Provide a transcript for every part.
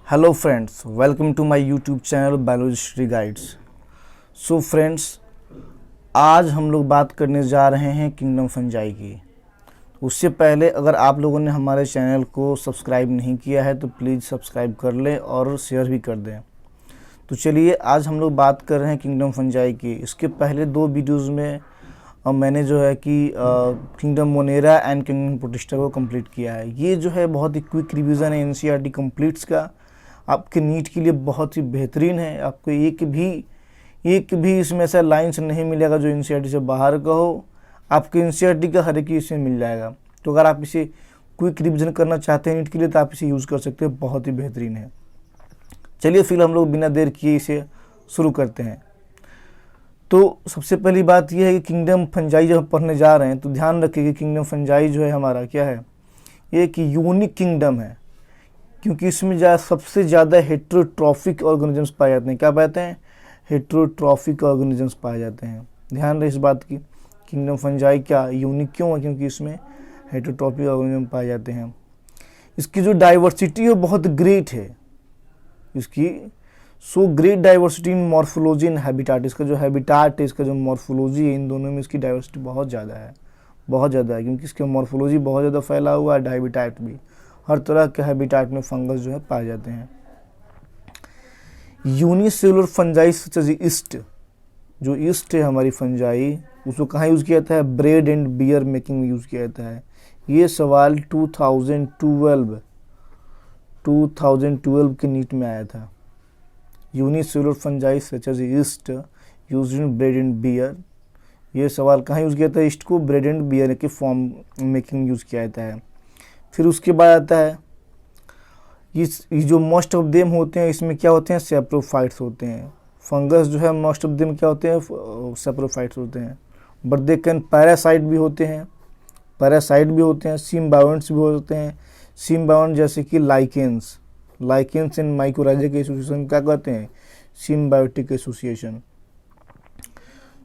Hello friends, welcome to my YouTube channel biology study guides. So friends, आज हम लोग बात करने जा रहे हैं किंगडम फंजाई की। उससे पहले अगर आप लोगों ने हमारे चैनल को सब्सक्राइब नहीं किया है तो प्लीज़ सब्सक्राइब कर लें और शेयर भी कर दें। तो चलिए, आज हम लोग बात कर रहे हैं किंगडम फंजाई की। इसके पहले दो वीडियोज़ में मैंने जो है कि kingdom Monera and kingdom protista को कंप्लीट किया है। ये जो है बहुत ही क्विक रिवीजन है एनसीईआरटी कंप्लीट्स का। आपके नीट के लिए बहुत ही बेहतरीन है। आपको एक भी इसमें ऐसा लाइन्स नहीं मिलेगा जो एनसीईआरटी से बाहर का हो। आपके एनसीईआरटी का हर एक इसमें मिल जाएगा। तो अगर आप इसे क्विक रिवीजन करना चाहते हैं नीट के लिए तो आप इसे यूज़ कर सकते हैं, बहुत ही बेहतरीन है। चलिए फिर हम लोग बिना देर किए इसे शुरू करते हैं। तो सबसे पहली बात यह है कि किंगडम फंजाई जब पढ़ने जा रहे हैं तो ध्यान रखिए कि किंगडम फंजाई जो है हमारा क्या है, ये एक यूनिक किंगडम है, क्योंकि इसमें सबसे ज़्यादा हेट्रोट्रॉफिक ऑर्गेनिजम्स पाए जाते हैं। क्या पाते हैं? हेट्रोट्रॉफिक ऑर्गेनिजम्स पाए जाते हैं। ध्यान रहे इस बात की, किंगडम फंजाई क्या यूनिक क्यों है? क्योंकि इसमें हेट्रोट्रॉफिक ऑर्गेनिज्म पाए जाते हैं। इसकी जो डाइवर्सिटी है बहुत ग्रेट है। इसकी so great diversity in morphology and habitat. इसका जो हैबिटाट है, इसका जो मॉर्फोलॉजी है, इन दोनों में इसकी डाइवर्सिटी बहुत ज़्यादा है, क्योंकि इसके मॉर्फोलॉजी बहुत ज़्यादा फैला हुआ है, हैबिटाट भी हर तरह के हैबिटाट में फंगस जो है पाए जाते हैं। Unicellular fungi such as yeast, जो ईस्ट है हमारी फंजाई, उसको कहाँ यूज़ किया जाता है? ब्रेड एंड बियर मेकिंग में यूज़ किया जाता है। ये सवाल 2012 के नीट में आया था। Unicellular fungi such as yeast use in bread and beer. ये सवाल कहाँ यूज़ किया जाता है? ईस्ट को ब्रेड एंड बियर के फॉर्म मेकिंग यूज़ किया जाता है। फिर उसके बाद आता है ये जो मोस्ट ऑफ देम होते हैं, इसमें क्या होते हैं? सेप्रोफाइट्स होते हैं। फंगस जो है मोस्ट ऑफ देम क्या होते हैं? सेप्रोफाइट्स होते हैं। बट दे कैन पैरासाइट भी होते हैं, सिम्बायोंट्स भी होते हैं। सिम्बायोंट जैसे कि लाइकेंस एंड माइकोराइजा के एसोसिएशन क्या कहते हैं? Symbiotic association.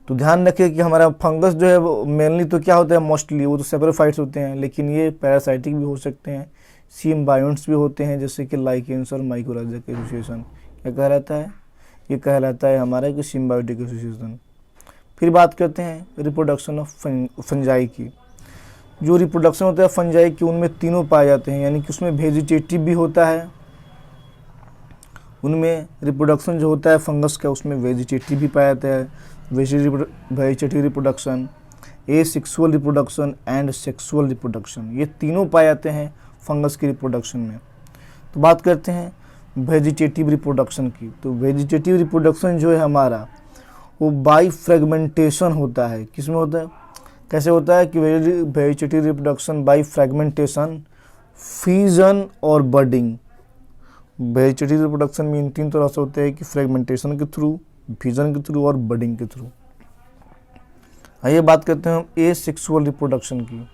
तो ध्यान रखिए कि हमारा फंगस जो है वो मेनली तो क्या होता है, मोस्टली वो तो सेप्रोफाइट्स होते हैं, लेकिन ये पैरासाइटिक भी हो सकते हैं, सिम्बायोंट्स भी होते हैं, जैसे कि लाइकेंस और माइकोराइजा के एसोसिएशन। क्या कहलाता है? ये कहलाता है हमारा कि सिम्बायोटिक एसोसिएशन। फिर बात करते हैं रिप्रोडक्शन ऑफ फंजाई की। जो रिप्रोडक्शन होता है फंजाई की, उनमें तीनों पाए जाते हैं, यानी कि उसमें वेजिटेटिव भी होता है। उनमें रिप्रोडक्शन जो होता है फंगस का, उसमें वेजिटेटिव भी पाया जाता है, vegetative reproduction, asexual reproduction and sexual reproduction. ये तीनों पाए जाते हैं फंगस की रिप्रोडक्शन में। तो बात करते हैं वेजिटेटिव रिप्रोडक्शन की। तो वेजिटेटिव रिप्रोडक्शन जो है हमारा, वो बाई फ्रेगमेंटेशन होता है। किसमें होता है? कैसे होता है कि vegetative reproduction by fragmentation, fusion और बडिंग। वेजिटेटिव रिप्रोडक्शन में इन तीन तरह से होते हैं कि फ्रेगमेंटेशन के थ्रू, फ्यूजन के थ्रू और बडिंग के थ्रू। आइए बात करते हैं हम एसेक्सुअल रिप्रोडक्शन की।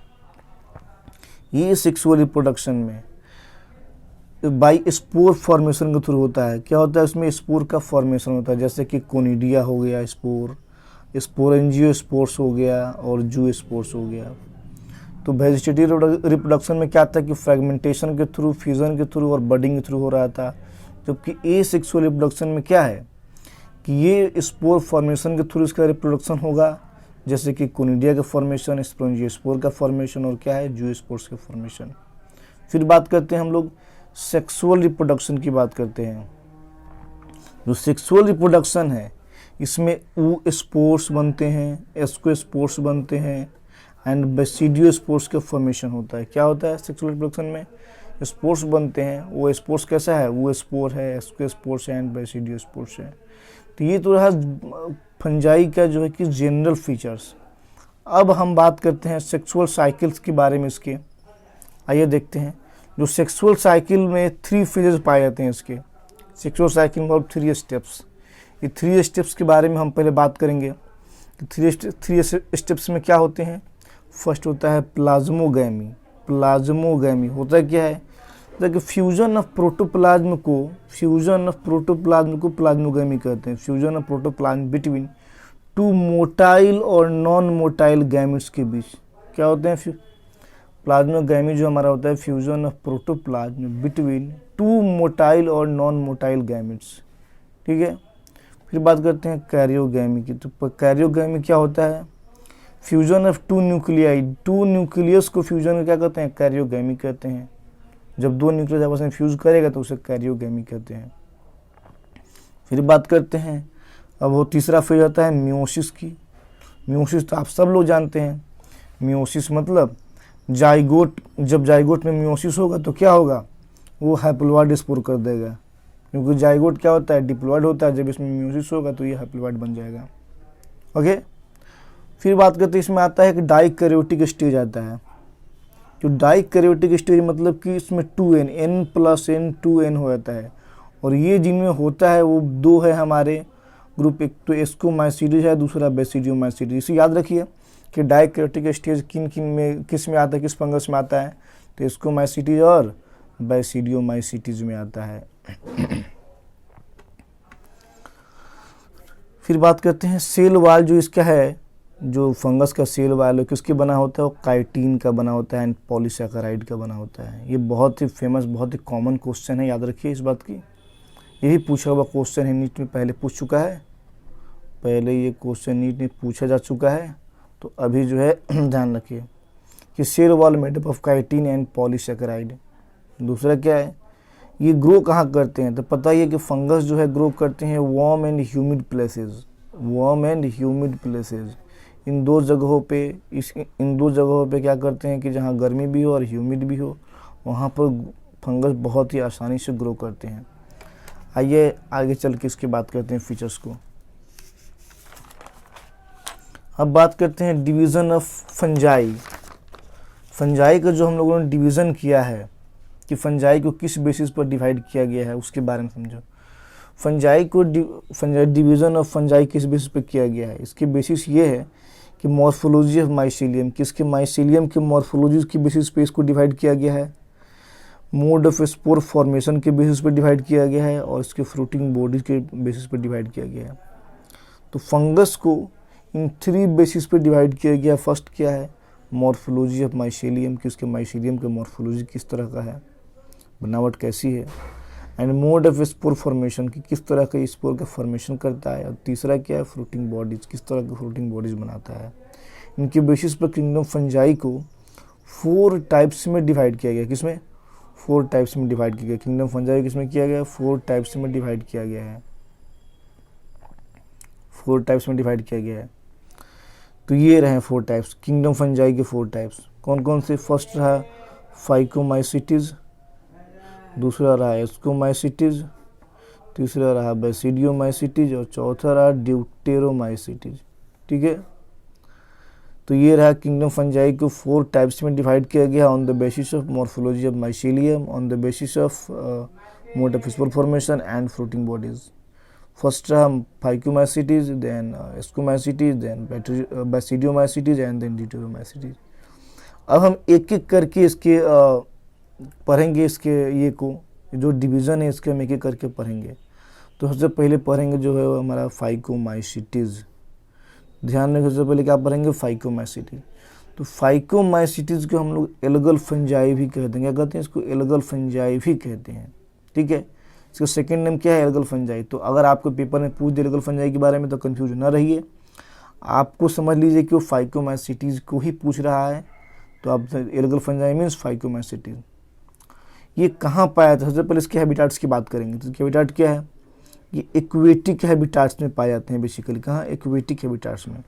ये सेक्सुअल रिप्रोडक्शन में बाई स्पोर फॉर्मेशन के थ्रू होता है। क्या होता है? उसमें स्पोर का फॉर्मेशन होता है, जैसे कि कोनिडिया हो गया स्पोरेंजियोस्पोर्स हो गया और जूस्पोर्स हो गया। तो वेजिटेटिव रिप्रोडक्शन में क्या था कि फ्रेगमेंटेशन के थ्रू, फ्यूजन के थ्रू और बडिंग के थ्रू हो रहा था। जबकि एसेक्सुअल रिप्रोडक्शन में क्या है कि ये स्पोर फॉर्मेशन के थ्रू इसका रिप्रोडक्शन होगा, जैसे कि कोनिडिया का फॉर्मेशन, स्पोरेंजियोस्पोर का फॉर्मेशन और क्या है? जूस्पोर्स का फॉर्मेशन। फिर बात करते हैं हम लोग सेक्सुअल रिप्रोडक्शन की बात करते हैं। जो सेक्सुअल रिप्रोडक्शन है, इसमें स्पोर्स बनते हैं, एस्कोस्पोर्स बनते हैं एंड बेसिडियोस्पोर्स का फॉर्मेशन होता है। क्या होता है सेक्सुअल रिप्रोडक्शन में? स्पोर्स बनते हैं। वो स्पोर्स कैसा है? वो स्पोर है, एस्कोस्पोर्स है एंड बेसिडियोस्पोर्स है। तो ये तो रहा फंजाई का जो है कि जनरल फीचर्स। अब हम बात करते हैं सेक्सुअल साइकिल्स के बारे में इसके। आइए देखते हैं। जो सेक्सुअल साइकिल में 3 फेजेस पाए जाते हैं इसके। सेक्सुअल साइकिल में 3 स्टेप्स। ये 3 स्टेप्स के बारे में हम पहले बात करेंगे। 3 स्टेप्स में क्या होते हैं? फर्स्ट होता है प्लाज्मोगैमी। होता क्या है? कि फ्यूजन ऑफ प्रोटोप्लाज्म को प्लाज्मोगैमी कहते हैं। Fusion of protoplasm between 2 motile और नॉन मोटाइल गैमेट्स के बीच क्या होते हैं? प्लाज्मोगैमी जो हमारा होता है fusion of protoplasm between two motile और नॉन मोटाइल गैमेट्स, ठीक है। फिर बात करते हैं कैरियोगैमी की। तो कैरियोगैमी क्या होता है? Fusion of two nuclei, two nucleus को फ्यूजन क्या कहते हैं? कैरियोगैमी कहते हैं। जब दो न्यूक्लियस आपस में फ्यूज करेगा तो उसे कैरियोगैमी कहते हैं। फिर बात करते हैं, अब वो तीसरा फेज आता है मियोसिस की। मियोसिस तो आप सब लोग जानते हैं। मियोसिस मतलब जाइगोट, जब जाइगोट में मियोसिस होगा तो क्या होगा? वो हैप्लॉइड स्पोर कर देगा, क्योंकि जाइगोट क्या होता है? डिप्लॉइड होता है। जब इसमें मियोसिस होगा तो ये हैप्लॉइड बन जाएगा। ओके। फिर बात करते हैं, इसमें आता है कि डाइकैरियोटिक स्टेज आता है। जो डाइकैरियोटिक स्टेज मतलब कि इसमें 2n, n+n 2n हो जाता है। और ये जिनमें होता है वो दो है हमारे ग्रुप, एक तो एस्कोमाइसीटीज है, दूसरा बेसिडियोमाइसीटीज। इसे याद रखिए कि डाइकैरियोटिक स्टेज किन किन में, किस में आता है, किस फंगस में आता है? तो एस्कोमाइसीटीज और बेसिडियोमाइसीटीज में आता है। फिर बात करते हैं सेल वाल। जो इसका है, जो फंगस का सेल वाल है किसके बना होता है? वो काइटिन का बना होता है एंड पॉलीसैकेराइड का बना होता है। ये बहुत ही फेमस, बहुत ही कॉमन क्वेश्चन है, याद रखिए इस बात की। यही पूछा हुआ क्वेश्चन है, नीट में पहले पूछ चुका है, पहले ये क्वेश्चन नीट में पूछा जा चुका है। तो अभी जो है ध्यान रखिए कि cell wall made up of chitin and polysaccharide. दूसरा क्या है? ये ग्रो कहाँ करते हैं? तो पता ही है कि फंगस जो है ग्रो करते हैं warm and humid places, warm and humid places. इन दो जगहों पे क्या करते हैं कि जहाँ गर्मी भी हो और ह्यूमिड भी हो, वहाँ पर फंगस बहुत ही आसानी से ग्रो करते हैं। आइए आगे चल के इसकी बात करते हैं फीचर्स को। अब बात करते हैं डिवीज़न ऑफ फंजाई। फंजाई का जो हम लोगों ने डिवीज़न किया है कि फंजाई को किस बेसिस पर डिवाइड किया गया है, उसके बारे में समझो। फंजाई को डिवीज़न ऑफ फंजाई किस बेसिस पर किया गया है? इसके बेसिस ये है कि मॉर्फोलॉजी ऑफ माइसीलियम, किसके माइसीलियम के मॉर्फोलॉजी के बेसिस पे इसको डिवाइड किया गया है। मोड ऑफ स्पोर फॉर्मेशन के बेसिस पे डिवाइड किया गया है और इसके फ्रूटिंग बॉडीज के बेसिस पे डिवाइड किया गया है। तो फंगस को इन 3 बेसिस पे डिवाइड किया गया। फर्स्ट क्या है? मॉर्फोलॉजी ऑफ माइसीलियम, कि उसके माइसीलियम के मॉर्फोलॉजी किस तरह का है, बनावट कैसी है। And mode of spore formation, की किस तरह के स्पोर का फॉर्मेशन करता है। और तीसरा क्या है? फ्रूटिंग बॉडीज, किस तरह की फ्रूटिंग बॉडीज बनाता है। इनके बेसिस पर किंगडम फंजाई को 4 टाइप्स में डिवाइड किया गया। किसमें? 4 टाइप्स में डिवाइड किया गया। किंगडम फंजाई किसमें किया गया? 4 टाइप्स में डिवाइड किया गया है। 4 टाइप्स में डिवाइड किया गया है। तो ये रहे 4 टाइप्स, किंगडम फंजाई के 4 टाइप्स। कौन कौन से? फर्स्ट रहा फाइकोमाइसीटीज, दूसरा रहा एस्कोमाइसीटीज, तीसरा रहा बेसिडियोमाइसीटीज और चौथा रहा ड्यूटेरोमाइसीटीज। ठीक है। तो ये रहा किंगडम फंजाई को 4 टाइप्स में डिवाइड किया गया on the basis of morphology of mycelium, on the basis of mode of spore formation and fruiting bodies. First रहा फाइकोमाइसीटीज, देन एस्कोमाइसीटीज, देन बेसिडियोमाइसीटीज एंड देन ड्यूटेरोमाइसीटीज। अब हम एक एक करके इसके पढ़ेंगे, इसके ये को जो डिवीज़न है इसके हम एक एक करके पढ़ेंगे। तो सबसे पहले पढ़ेंगे जो है वो हमारा फाइकोमाइसीटीज। ध्यान रखिए, सबसे पहले क्या पढ़ेंगे? फाइकोमाइसीटीज। तो फाइकोमाइसीटीज को हम लोग एल्गल फंजाई भी कहते हैं। क्या कहते हैं इसको? एल्गल फंजाई भी कहते हैं। ठीक है। इसका सेकेंड नेम क्या है? Algal fungi. तो अगर आपको पेपर में पूछ दे एल्गल फंजाई के बारे में तो कंफ्यूज ना रहिए, आपको समझ लीजिए कि वो फाइकोमाइसीटीज को ही पूछ रहा है। तो आप एल्गल फंजाई मीन्स फाइकोमाइसीटीज। ये कहाँ पाया था? सबसे पहले इसके हैबिटाट्स की बात करेंगे। तो इसके हैबिटाट क्या है? ये एक्वेटिक हैबिटाट्स में पाए जाते हैं बेसिकली। कहाँ? एक्वेटिक हैबिटाट्स में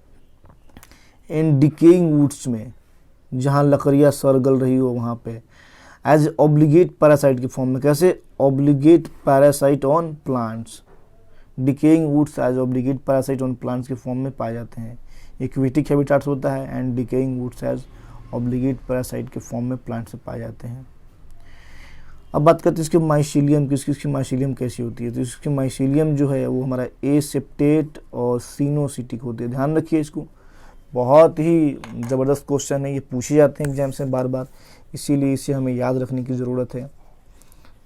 एंड डिकेइंग वुड्स में, जहाँ लकड़ियाँ सड़ गल रही हो वहाँ पे। एज ऑब्लिगेट पैरासाइट के फॉर्म में। कैसे? Obligate parasite on plants. Decaying woods as obligate parasite on plants के फॉर्म में पाए जाते हैं। एक्वेटिक हैबिटाट्स होता है and decaying woods as obligate parasite के फॉर्म में प्लांट से पाए जाते हैं। अब बात करते हैं इसके माइसीलियम की। इसकी माइसीलियम कैसी होती है? तो इसकी माइसीलियम जो है वो हमारा एसेप्टेट और सिनोसिटिक होती है। ध्यान रखिए इसको, बहुत ही ज़बरदस्त क्वेश्चन है, ये पूछे जाते हैं एग्जाम से बार बार, इसीलिए इसे हमें याद रखने की ज़रूरत है।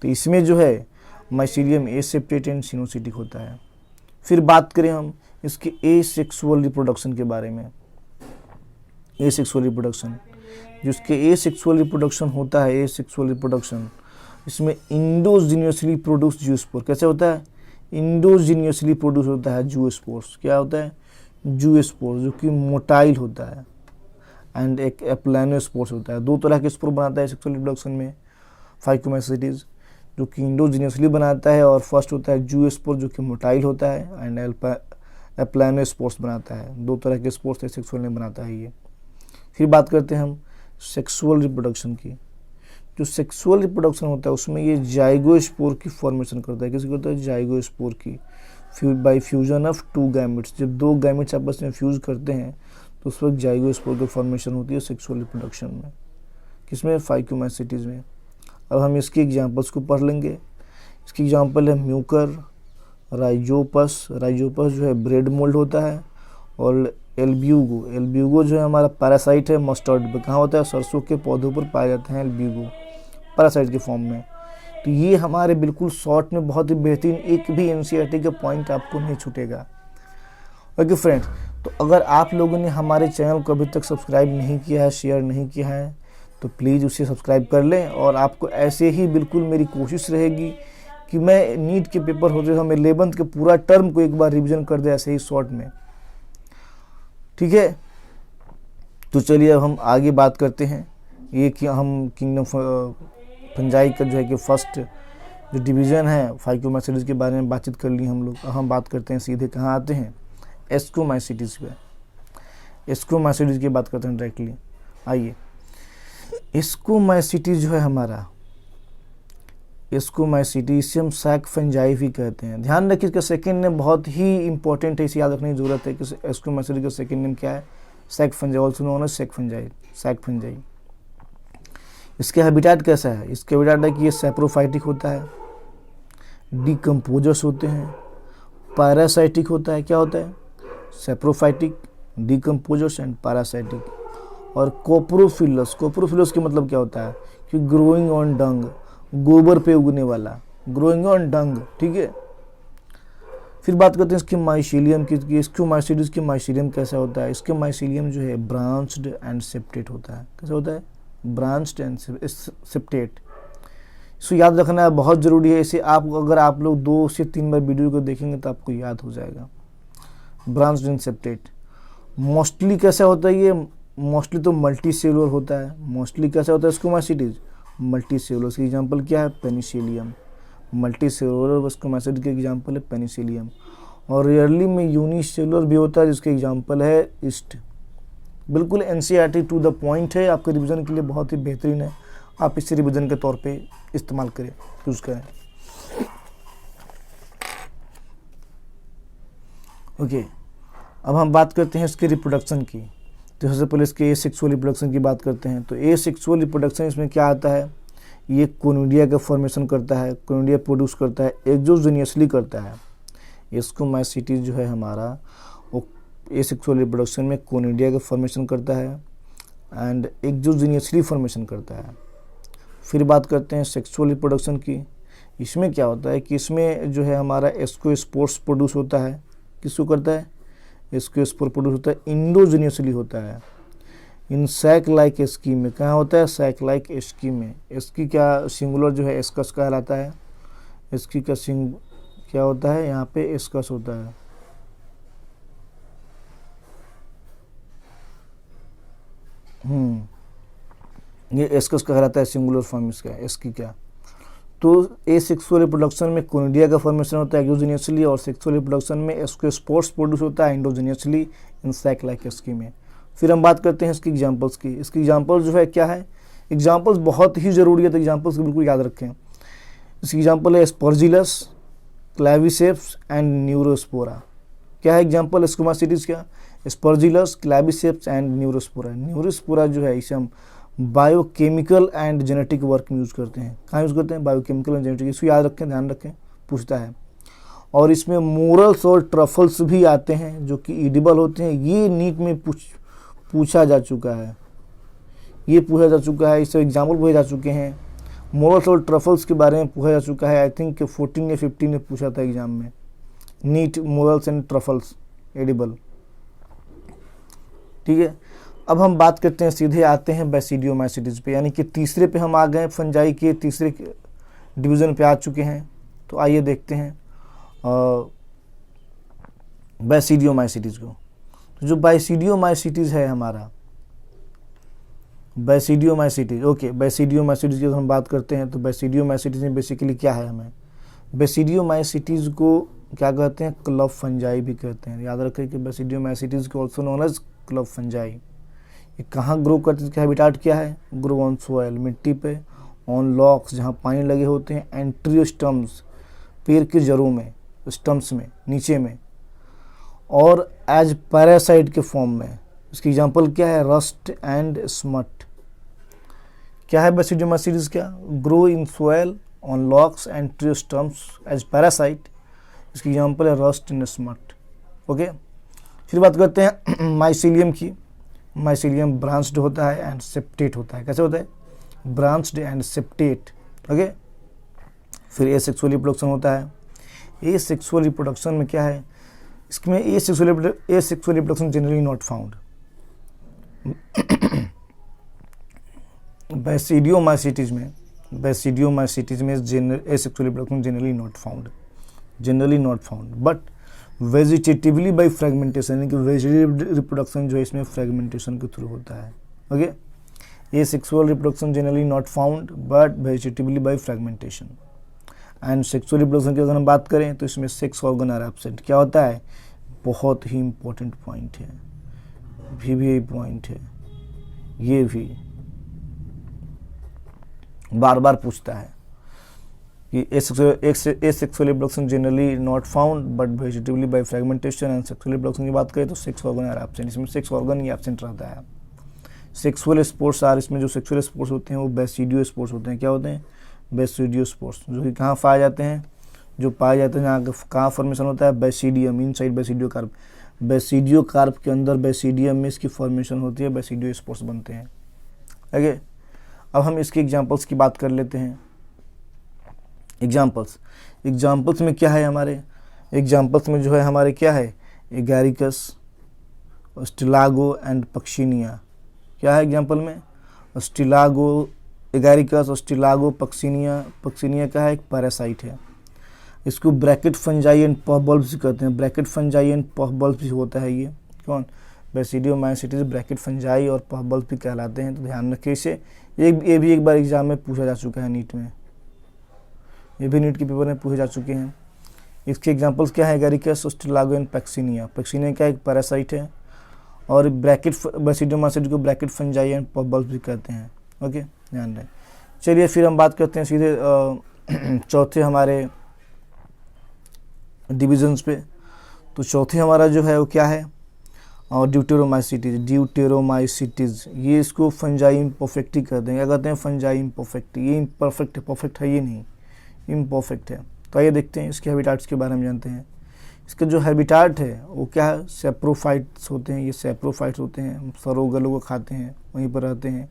तो इसमें जो है माइसीलियम एसेप्टेट एंड सिनोसिटिक होता है। फिर बात करें हम इसके एसेक्सुअल रिप्रोडक्शन के बारे में। एसेक्सुअल रिप्रोडक्शन जिसके ए सेक्सुअल रिप्रोडक्शन होता है, ए सेक्सुअल रिप्रोडक्शन, इसमें इंडोजीनियसली प्रोड्यूस जूस्पोर। कैसे होता है? इंडोजीनियसली प्रोड्यूस होता है जूस्पोर्स। क्या होता है? जूस्पोर, जो कि मोटाइल होता है, एंड एक एप्लानोस्पोर्स होता है। दो तरह के स्पोर बनाता है सेक्सुअल रिप्रोडक्शन में फाइकोमैस्टिस, जो कि इंडोजीनियसली बनाता है, और फर्स्ट होता है जूस्पोर जो कि मोटाइल होता है, एंड एप्लानोस्पोर्स बनाता है। दो तरह के स्पोर्स सेक्सुअल में बनाता है ये। फिर बात करते हैं हम सेक्सुअल रिप्रोडक्शन की। जो सेक्सुअल रिप्रोडक्शन होता है उसमें ये जाइगोस्पोर की फॉर्मेशन करता है। किसी को होता है? जाइगोस्पोर की, bye fusion of two gametes. जब दो गैमेट्स आपस में फ्यूज करते हैं तो उस वक्त जाइगोस्पोर की फॉर्मेशन होती है सेक्सुअल रिप्रोडक्शन में। किसमें? फाइकोमैस्टिस में। अब हम इसके एग्जांपल्स को पढ़ लेंगे। इसकी एग्जांपल है म्यूकर, राइजोपस। राइजोपस जो है ब्रेड मोल्ड होता है, और एल्ब्यूगो। एल्ब्यूगो जो है हमारा पैरासाइट है मस्टर्ड पे। कहाँ होता है? सरसों के पौधों पर पाए जाते हैं एल्ब्यूगो, पैरासाइट के फॉर्म में। तो ये हमारे बिल्कुल शॉर्ट में बहुत ही बेहतरीन, एक भी एनसीईआरटी का पॉइंट आपको नहीं छूटेगा। ओके फ्रेंड्स, तो अगर आप लोगों ने हमारे चैनल को अभी तक सब्सक्राइब नहीं किया है, शेयर नहीं किया है, तो प्लीज़ उसे सब्सक्राइब कर लें। और आपको ऐसे ही बिल्कुल मेरी कोशिश रहेगी कि मैं नीट के पेपर होते समय 11th के पूरा टर्म को एक बार रिवीजन कर दे ऐसे ही शॉर्ट में। ठीक है, तो चलिए अब हम आगे बात करते हैं। ये कि हम किंगडम फंजाई का जो है कि फर्स्ट जो डिवीज़न है फाइकोमैस्टिस के बारे में बातचीत कर ली हम लोग। अब हम बात करते हैं सीधे कहाँ आते हैं? एस्कोमाइसीट्स पे। एस्कोमाइसीट्स की बात करते हैं डायरेक्टली। आइए, एस्कोमाइसीट्स जो है हमारा, एस्कोमाइसीट्स इसे हम सैक फंजाई भी कहते हैं। ध्यान रखिए इसका सेकंड नेम बहुत ही इंपॉर्टेंट है, इसे याद रखने की जरूरत है कि एस्कोमाइसीट्स का सेकंड नेम क्या है? Sac fungi, also known as sac fungi, sac fungi. इसके हैबिटेट कैसा है? इसके हैबिटेट है कि ये सैप्रोफाइटिक होता है, डिकम्पोजर्स होते हैं, पैरासाइटिक होता है। क्या होता है? Saprophytic, decomposers and parasitic. और कोप्रोफिलस। कोप्रोफिलस के मतलब क्या होता है? कि ग्रोइंग ऑन डंग, गोबर पे उगने वाला, ग्रोइंग ऑन डंग। ठीक है, फिर बात करते हैं इसके माइसीलियम की। इसके माइसीट्स की माइसीलियम कैसा होता है? इसके माइसीलियम जो है ब्रांच्ड एंड सेप्टेट होता है। कैसा होता है? Branched and septate. इसको याद रखना बहुत ज़रूरी है। इसे अगर आप लोग 2 से 3 बार वीडियो को देखेंगे तो आपको याद हो जाएगा। Branched and septate. मोस्टली कैसा होता है ये? मोस्टली तो मल्टी सेलुलर होता है। मोस्टली कैसा होता है स्कोमाइसीट्स? Multi cellular. इसकी एग्जांपल क्या है? पेनिसिलियम। मल्टी सेलुलर स्कोमाइसीट्स के एग्जांपल है पेनिसिलियम। और रेयरली में यूनिसेलुलर भी होता है, जिसके एग्जांपल है ईस्ट। बिल्कुल एनसीईआरटी टू द पॉइंट है, आपके रिवीजन के लिए बहुत ही बेहतरीन है। आप इसे रिवीजन के तौर पे इस्तेमाल करें, यूज़ करें। ओके, अब हम बात करते हैं इसके रिप्रोडक्शन की। तो सबसे पहले इसके ए सेक्सुअल रिप्रोडक्शन की बात करते हैं। तो ए सेक्सुअल रिप्रोडक्शन इसमें क्या आता है? ये कोनिडिया का फॉर्मेशन करता है, कोनिडिया प्रोड्यूस करता है, एक्सोजेनियसली करता है। एस्कोमाइसीट्स जो है हमारा वो ए सेक्सुअल रिप्रोडक्शन में कोनिडिया का फॉर्मेशन करता है एंड एक्सोजेनियसली फॉर्मेशन करता है। फिर बात करते हैं सेक्सुअल रिप्रोडक्शन की। इसमें क्या होता है कि इसमें जो है हमारा एस्कोस्पोर्स प्रोड्यूस होता है। किसको करता है? एस्कोस्पोर प्रोड्यूस होता है, इंडोजेनियसली होता है इन सैक लाइक एस्की में। कहाँ होता है? सैक लाइक एस्की में। एस्की क्या सिंगुलर जो है एस्कस कहलाता है। एस्की का क्या होता है? यहाँ पे एस्कस होता है। ये एस्कस कहलाता है सिंगुलर फॉर्म इसका, एस्की का। तो ए सेक्सुअल रिप्रोडक्शन में कोनिडिया का फॉर्मेशन होता है एक्सोजेनियसली, और सेक्सुअल रिप्रोडक्शन में एस्कोस्पोर्स प्रोड्यूस होता है इंडोजेनियसली इन सैक लाइक एस्की में। फिर हम बात करते हैं इसकी एग्जांपल्स की। इसकी एग्जांपल्स जो है क्या है? एग्जांपल्स बहुत ही ज़रूरी है, तो एग्जांपल्स को बिल्कुल याद रखें। इसकी एग्जांपल है एस्परजिलस, क्लैविसेप्स एंड न्यूरोस्पोरा। क्या है एग्जांपल एस्कोमाइसीट्स का? Aspergillus, क्लैविसेप्स and neurospora. न्यूरोस्पोरा जो है इसे हम बायोकेमिकल एंड जेनेटिक वर्क में यूज़ करते हैं। कहाँ यूज़ करते हैं? Biochemical and genetic. इसको याद रखें, ध्यान रखें, पूछता है। और इसमें मोरल्स और ट्रफल्स भी आते हैं जो कि एडिबल होते हैं। ये नीट में पूछा जा चुका है, ये पूछा जा चुका है, इससे एग्जाम्पल पूछे जा चुके हैं। मोरल्स और ट्रफल्स के बारे में पूछा जा चुका है। आई थिंक 14 या 15 में पूछा था एग्जाम में, NEET morels and truffles edible. ठीक है, अब हम बात करते हैं, सीधे आते हैं बैसिडियोमाइसीटीज पे, यानी कि तीसरे पे हम आ गए, फंजाई के तीसरे डिवीज़न पे आ चुके हैं। तो आइए देखते हैं बैसिडियोमाइसीटीज को। तो जो बैसिडियोमाइसीटीज है हमारा, बैसिडियोमाइसीटीज, ओके, बैसिडियोमाइसीटीज की अगर हम बात करते हैं तो बैसिडियोमाइसीटीज में बेसिकली क्या है, हमें बैसिडियोमाइसीटीज को क्या कहते हैं, क्लब फंजाई भी कहते हैं। याद रखें कि बैसिडियोमाइसीटीज को also known as club fungi. ये कहाँ ग्रो करते हैं, इसका हैबिटाट क्या है, ग्रो ऑन सोयल, मिट्टी पे, ऑन लॉक्स जहाँ पानी लगे होते हैं, एंड ट्री स्टम्स, पेड़ की जड़ों में, स्टम्प्स में, नीचे में, और एज पैरासाइट के फॉर्म में। इसकी एग्जांपल क्या है, रस्ट एंड स्मट। क्या है बैसिडियोमाइसीटीज, क्या, grow in soil, on logs and tree stumps as parasite. इसकी एग्जांपल है रस्ट एंड स्मट। ओके, फिर बात करते हैं माइसीलियम की। माइसीलियम ब्रांच्ड होता है एंड सेप्टेट होता है। कैसे होता है, ब्रांच्ड एंड सेप्टेट। ओके, फिर एसेक्सुअल रिप्रोडक्शन होता है। एसेक्सुअल रिप्रोडक्शन में क्या है, इसमें asexual reproduction generally not found. Basidiomycetes में asexual reproduction generally not found, but vegetatively by fragmentation, यानी कि वेजिटेटिव रिप्रोडक्शन जो है इसमें फ्रेगमेंटेशन के थ्रू होता है। Okay, asexual reproduction generally not found but vegetatively by fragmentation. And sexual reproduction की अगर हम बात करें तो इसमें सेक्स ऑर्गन आर एब्सेंट। क्या होता है, बहुत ही इंपॉर्टेंट पॉइंट है, भी पॉइंट है, ये भी बार बार पूछता है कि asexual reproduction generally not found but vegetatively by fragmentation. And sexual reproduction की बात करें तो सेक्स ऑर्गन आर एब्सेंट, इसमें सेक्स ऑर्गन ही एब्सेंट रहता है। सेक्सुअल स्पोर्स आर, इसमें जो सेक्सुअल स्पोर्स होते हैं वो बैसिडियो स्पोर्स होते हैं। क्या होते हैं, बैसिडियो स्पोर्स, जो कि कहाँ पाए जाते हैं, जहाँ कहाँ फॉर्मेशन होता है, बैसिडियम, इनसाइड बैसिडियो कार्प। बैसिडियो कार्प के अंदर बैसिडियम में इसकी फॉर्मेशन होती है, बैसिडियो स्पोर्स बनते हैं। ओके, अब हम इसके एग्जांपल्स की बात कर लेते हैं। एग्जांपल्स में क्या है, हमारे एग्जांपल्स में जो है हमारे क्या है, एगैरिकस, स्टिलागो एंड पक्सिनिया। क्या है एग्जांपल में, स्टिलागो, एगैरिकस, स्टिलागो, पक्सिनिया क्या है, एक पैरासाइट है। इसको bracket fungi and puff bulbs कहते हैं। Bracket fungi and puff bulbs भी होता है ये, कौन, बैसिडियोमाइसीटीज ब्रैकेट फंजाई और पफ बल्ब भी कहलाते हैं। तो ध्यान रखिए इसे, ये भी एक बार एग्जाम में पूछा जा चुका है, नीट में, ये भी नीट के पेपर में पूछे जा चुके हैं। इसके एग्जांपल्स क्या है, एगैरिकस, स्टिलागो एंड पक्सिनिया। पक्सिनिया क्या एक पैरासाइट है, और ब्रैकेट बैसिडियोमाइसीटीज को bracket fungi and puff bulb भी कहते हैं। ओके, ध्यान रहे। चलिए फिर हम बात करते हैं सीधे चौथे हमारे डिविजन्स पे। तो चौथे हमारा जो है वो क्या है, और ड्यूटेरोमाइसीटीज। ये इसको फंजाई इम्परफेक्टी कहते हैं। क्या कहते हैं, फंजाई इम्परफेक्टी। ये इम्परफेक्ट है, परफेक्ट है ये नहीं, इम्परफेक्ट है। तो आइए देखते हैं इसके हैबिटाट्स के बारे में जानते हैं। इसका जो हैबिटाट है वो क्या है, सेप्रोफाइट्स होते हैं। ये सेप्रोफाइट्स होते हैं, सरों गलों को खाते हैं, वहीं पर रहते हैं।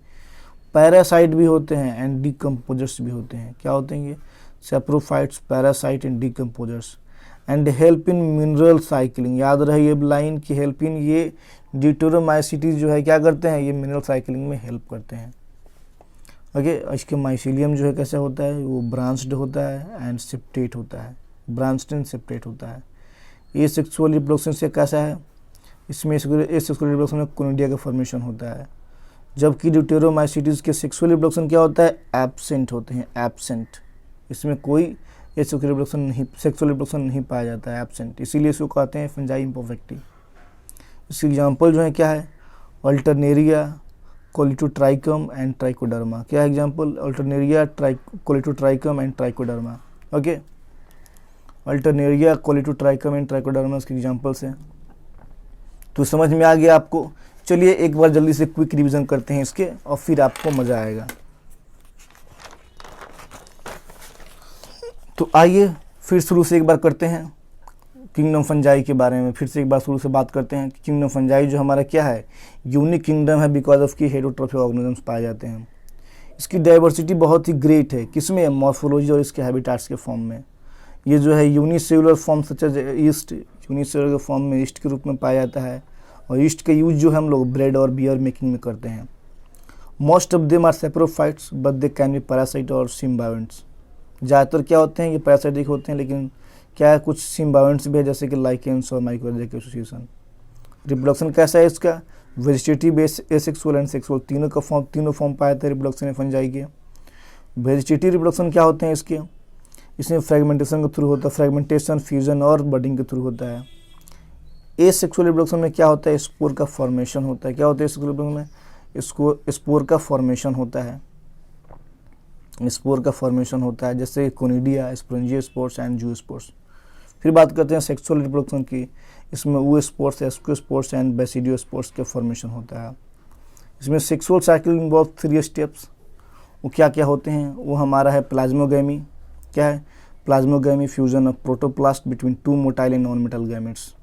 पैरासाइट भी होते हैं एंड डिकम्पोजर्स भी होते हैं। क्या होते हैं ये, saprophytes, parasite and decomposers. And help in mineral cycling. याद रहे ये लाइन की, हेल्प इन, ये ड्यूटेरोमाइसीटीज जो है क्या करते हैं, ये मिनरल साइकिलिंग में हेल्प करते हैं। ओके, इसके माइसीलियम जो है कैसे होता है, वो ब्रांच्ड होता है एंड सेप्टेट होता है, ब्रांच्ड एंड सेप्टेट होता है। ये सेक्सुअल रिप्रोडक्शन से कैसा है, इसमें सेक्सुअल रिप्रोडक्शन में कोनिडिया का फॉर्मेशन होता है, जबकि ड्यूटेरोमाइसीटीज के सेक्सुअल रिप्रोडक्शन क्या होता है, एब्सेंट होते हैं, एब्सेंट। इसमें कोई सेक्सुअल रिप्रोडक्शन नहीं पाया जाता है, एब्सेंट। इसीलिए इसको कहते हैं फंजाई इम्परफेक्टी। इसके एग्जाम्पल जो है क्या है, अल्टरनेरिया, कोलिटोट्राइकम एंड ट्राइकोडर्मा। क्या है example, Alternaria, Colletotrichum and trichoderma. Okay, Alternaria, Colletotrichum and trichoderma इसके एग्जाम्पल्स हैं। तो समझ में आ गया आपको। चलिए एक बार जल्दी से क्विक रिवीजन करते हैं इसके, और फिर आपको मज़ा आएगा। तो आइए फिर शुरू से एक बार करते हैं किंगडम फंजाई के बारे में। फिर से एक बार शुरू से बात करते हैं। किंगडम फंजाई जो हमारा क्या है, यूनिक किंगडम है, बिकॉज ऑफ की हेटेरोट्रॉफिक ऑर्गेनिजम्स पाए जाते हैं। इसकी डाइवर्सिटी बहुत ही ग्रेट है, किसमें, मॉर्फोलॉजी और इसके हैबिटाट्स के फॉर्म में। ये जो है unicellular form such as yeast, unicellular form में ईस्ट के रूप में पाया जाता है, और ईस्ट का यूज जो है हम लोग ब्रेड और बियर मेकिंग में करते हैं। Most of them are saprophytes but they can be parasite और सिम्बायोंट्स। ज़्यादातर क्या होते हैं, ये पैरासाइटिक होते हैं, लेकिन क्या है कुछ सिम्बायोंट्स भी है जैसे कि लाइकेंस और माइक्रोजेक एसोसिएशन। रिप्रोडक्शन कैसा है इसका, वेजिटेटिव, एसेक्सुअल एंड सेक्सुअल तीनों फॉर्म पाए थे रिप्रोडक्शन में फंजाई के। वेजिटेटिव रिप्रोडक्शन क्या होते हैं इसके, इसमें फ्रेगमेंटेशन के थ्रू होता है, फ्रेगमेंटेशन, फ्यूजन और बडिंग के थ्रू होता है। एसेक्सुअल रिप्रोडक्शन में क्या होता है, स्पोर का फॉर्मेशन होता है। क्या होता है एसेक्सुअल रिप्रोडक्शन में, इसको स्पोर का फॉर्मेशन होता है, स्पोर का फॉर्मेशन होता है, जैसे conidia, sporangia spores and zoospores. फिर बात करते हैं सेक्सुअल रिप्रोडक्शन की, इसमें वो spores, ascospores and basidiospores के फॉर्मेशन होता है। इसमें सेक्सुअल साइकिल इन्वॉल्व 3 स्टेप्स। वो क्या क्या होते हैं, वो हमारा है प्लाज्मोगैमी। क्या है, plasmogamy, fusion of protoplast between 2 motile and non metal gametes.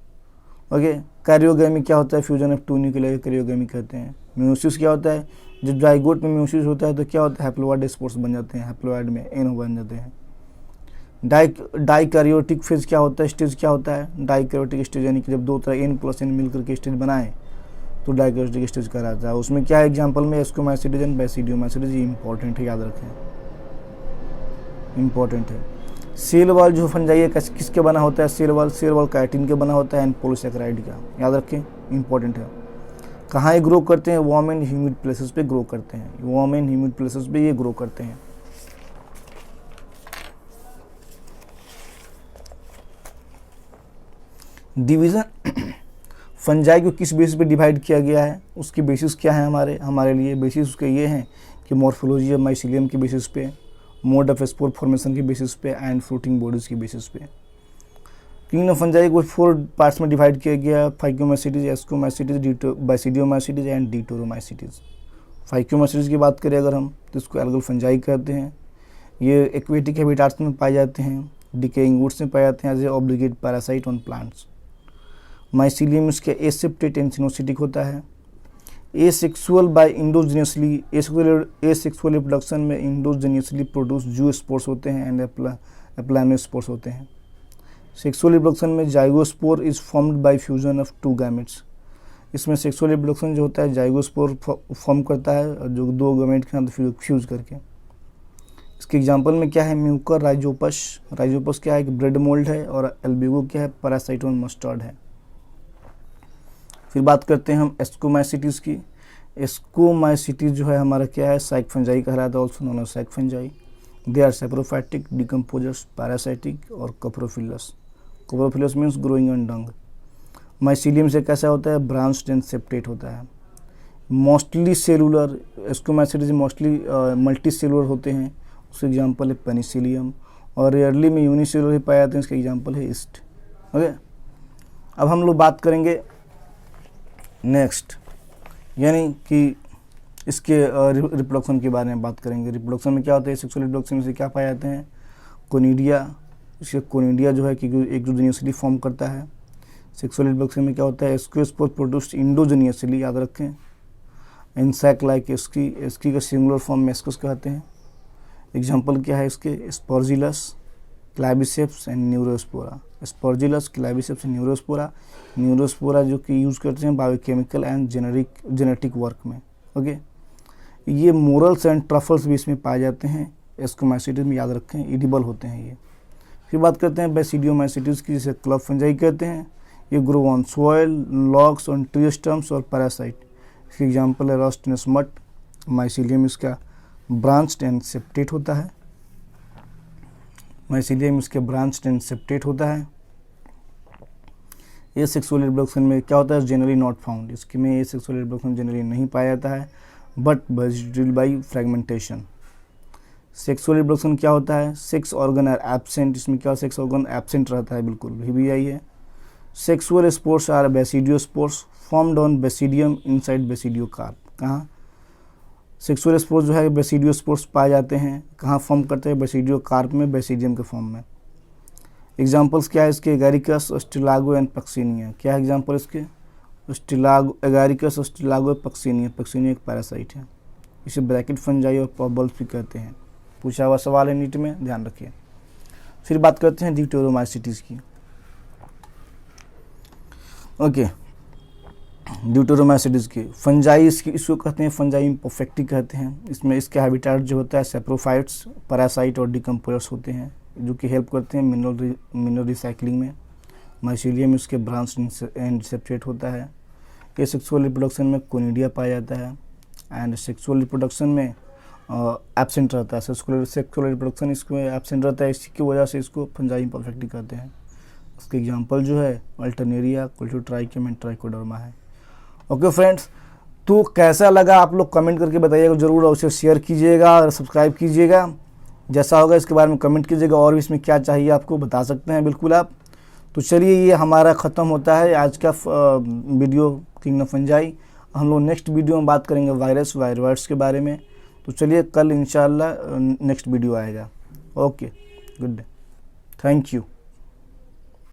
Okay, karyogamy क्या होता है, फ्यूजन ऑफ 2 न्यूक्लियर कैरियोगैमी कहते हैं। म्यूसिस क्या होता है, जब जाइगोट में म्यूसिस होता है तो क्या होता है, हैप्लोइड स्पोर्स बन जाते हैं, हैप्लोइड में एन बन जाते हैं। डाइकैरियोटिक फेज क्या होता है, स्टेज क्या होता है, डाइकैरियोटिक स्टेज यानी कि जब 2 तरह N+N मिलकर के स्टेज बनाए तो डाइकैरियोटिक स्टेज कहलाता है। उसमें क्या है, एग्जांपल में एस्कोमाइसिटीज एंड बेसिडियोमाइसिटीज, ये इंपॉर्टेंट है, याद रखें, इंपॉर्टेंट है। सेल वॉल जो फंजाई है किसके बना होता है, सेल वॉल काइटिन के बना होता है एंड पॉलीसैकेराइड का, याद रखें, इंपॉर्टेंट है। कहाँ ये ग्रो करते हैं, वार्म एंड ह्यूमिड प्लेसेस पे ग्रो करते हैं, वार्म एंड ह्यूमिड प्लेसेस पे ये ग्रो करते हैं। डिवीज़न फंजाई को किस बेसिस पे डिवाइड किया गया है, उसकी बेसिस क्या है हमारे लिए बेसिस उसके ये हैं कि मॉर्फोलॉजी ऑफ माइसीलियम की बेसिस पे, मोड ऑफ स्पोर फॉर्मेशन की बेसिस पे एंड फ्रूटिंग बॉडीज की बेसिस पे। किंगडम ऑफ फंजाई को 4 पार्ट्स में डिवाइड किया गया, फाइकोमाइसिटीज, एस्कोमाइसिटीज, बाइसिडियोमाइसिटीज एंड डिटोरोमाइसिटीज। फाइकोमाइसिटीज की बात करें अगर हम तो इसको एल्गल फंजाई कहते हैं। ये एक्वेटिक हैबिटाट्स में पाए जाते हैं, डिकेइंग वुड्स में पाए जाते हैं as a obligate parasite on plants. Mycelium इसके एसेप्टेट एंड सिनोसिटिक होता है। Asexual by endogenously, asexual reproduction में इंडोजिनियसली प्रोड्यूस जू स्पोर्स होते हैं एंड एप्लानो स्पोर्स होते हैं। सेक्सुअल रिप्रोडक्शन में zygospore is formed by fusion of 2 gametes. इसमें सेक्सुअल रिप्रोडक्शन जो होता है जाइगोस्पोर फॉर्म करता है और जो 2 गैमेट के साथ फ्यूज करके। इसके एग्जांपल में क्या है, म्यूकर राइजोपस, राइजोपस क्या है, एक ब्रेड मोल्ड है, और एल्बिगो क्या है, पैरासाइटोन मस्टर्ड है। फिर बात करते हैं हम एस्कोमाइसिटीज की। एस्कोमाइसिटीज जो है हमारा क्या है, साइक फंजाई कहलाता है, also known as sac fungi. They are saprophytic, decomposers, parasitic और coprophilous. Coprophilous means growing on dung. Mycelium से कैसा होता है, ब्रांच्ड एंड सेप्टेट होता है। Mostly cellular, ascomycetes mostly multi cellular होते हैं, उसके एग्जाम्पल है पेनिसिलियम, और रेयरली में यूनिसेलुलर ही पाए जाते हैं, इसका एग्जाम्पल है ईस्ट। ओके, अब हम लोग बात करेंगे नेक्स्ट, यानी कि इसके रिप्रोडक्शन के बारे में बात करेंगे। रिप्रोडक्शन में क्या होता है, सेक्सुअल रिप्रोडक्शन से क्या पाए जाते हैं, कोनिडिया। इसके कोनिडिया जो है कि एक्सोजेनियसली फॉर्म करता है। सेक्सुअल रिप्रोडक्शन में क्या होता है, एस्कोस्पोर प्रोड्यूस्ड इंडोजेनियसली, याद रखें। इंसेक्ट लाइक एस्की का सिंगुलर फॉर्म में एस्कस कहते हैं। एग्जाम्पल क्या है इसके, aspergillus, claviceps and neurospora. Aspergillus, claviceps and neurospora. Neurospora जो कि यूज़ करते हैं बायोकेमिकल एंड जेनेटिक वर्क में। ओके, ये मोरल्स एंड ट्रफल्स भी इसमें पाए जाते हैं। एस्कोमाइसिटीज में याद रखें, एडिबल होते हैं ये। फिर बात करते हैं बेसिडियोमाइसिटीज की, जिसे क्लब फंजाई कहते हैं। ये grow on soil, logs, on tree stumps और पैरासाइट। इसके एग्जाम्पल है रस्टनेस मट। माइसीलियम इसका ब्रांच्ड एंड सेप्टेट होता है। माइसीलियम इसके ब्रांच्ड एंड सेप्टेट होता है। ये सेक्सुअल रिप्रोडक्शन में क्या होता है, जनरली नॉट फाउंड। इसके में ये सेक्सुअल रिप्रोडक्शन जनरली नहीं पाया जाता है, but vegetable by fragmentation. Sexual reproduction क्या होता है, सेक्स ऑर्गन आर एब्सेंट। इसमें क्या सेक्स ऑर्गन एब्सेंट रहता है, बिल्कुल भी आई है। Sexual spores are basidiospores formed on basidium inside basidiocarp. कहाँ सेक्सुअल स्पोर्स जो है बेसिडियो स्पोर्स पाए जाते हैं, कहाँ फॉर्म करते हैं, बेसिडियो कार्प में, बेसिडियम के फॉर्म में। एग्जाम्पल्स क्या है इसके, एगारिकस, स्टिलागो एंड पक्सिनिया। क्या है एग्जाम्पल इसके, स्टिलागो, एगारिकस, स्टिलागो, पक्सिनिया। पक्सिनिया एक पैरासाइट है, इसे ब्रैकेट फंजाई और पॉबल्स भी कहते हैं। पूछा हुआ सवाल है नीट में, ध्यान रखिए। फिर बात करते हैं डिटोरोमाइसिटीज की। ओके, ड्यूटेरोमाइसिट्स की फंजाई इसको कहते हैं, फंजाई इम्परफेक्टी कहते हैं। इसमें इसके हैबिटेट जो होता है सेप्रोफाइट्स, पैरासाइट और डिकम्पोजर्स होते हैं जो कि हेल्प करते हैं मिनरल रिसाइकलिंग में। माइसीलियम इसके ब्रांच एंड सेपरेट होता है। ये सेक्सुअल रिप्रोडक्शन में कोनिडिया पाया जाता है एंड सेक्सुअल रिप्रोडक्शन में एब्सेंट रहता है। सेक्सुअल रिप्रोडक्शन इसमें एब्सेंट रहता है, इसी की वजह से इसको फंजाई इम्परफेक्टी कहते हैं। इसके एग्जांपल जो है अल्टरनेरिया, कोल्टोट्राइकम एंड ट्राइकोडर्मा है। ओके फ्रेंड्स, तो कैसा लगा आप लोग कमेंट करके बताइएगा ज़रूर, और उसे शेयर कीजिएगा और सब्सक्राइब कीजिएगा। जैसा होगा इसके बारे में कमेंट कीजिएगा, और भी इसमें क्या चाहिए आपको बता सकते हैं बिल्कुल आप। तो चलिए, ये हमारा ख़त्म होता है आज का वीडियो किंगडम फंजाई। हम लोग नेक्स्ट वीडियो में बात करेंगे वायरस के बारे में। तो चलिए, कल इंशाल्लाह नेक्स्ट वीडियो आएगा। Okay, good day, thank you.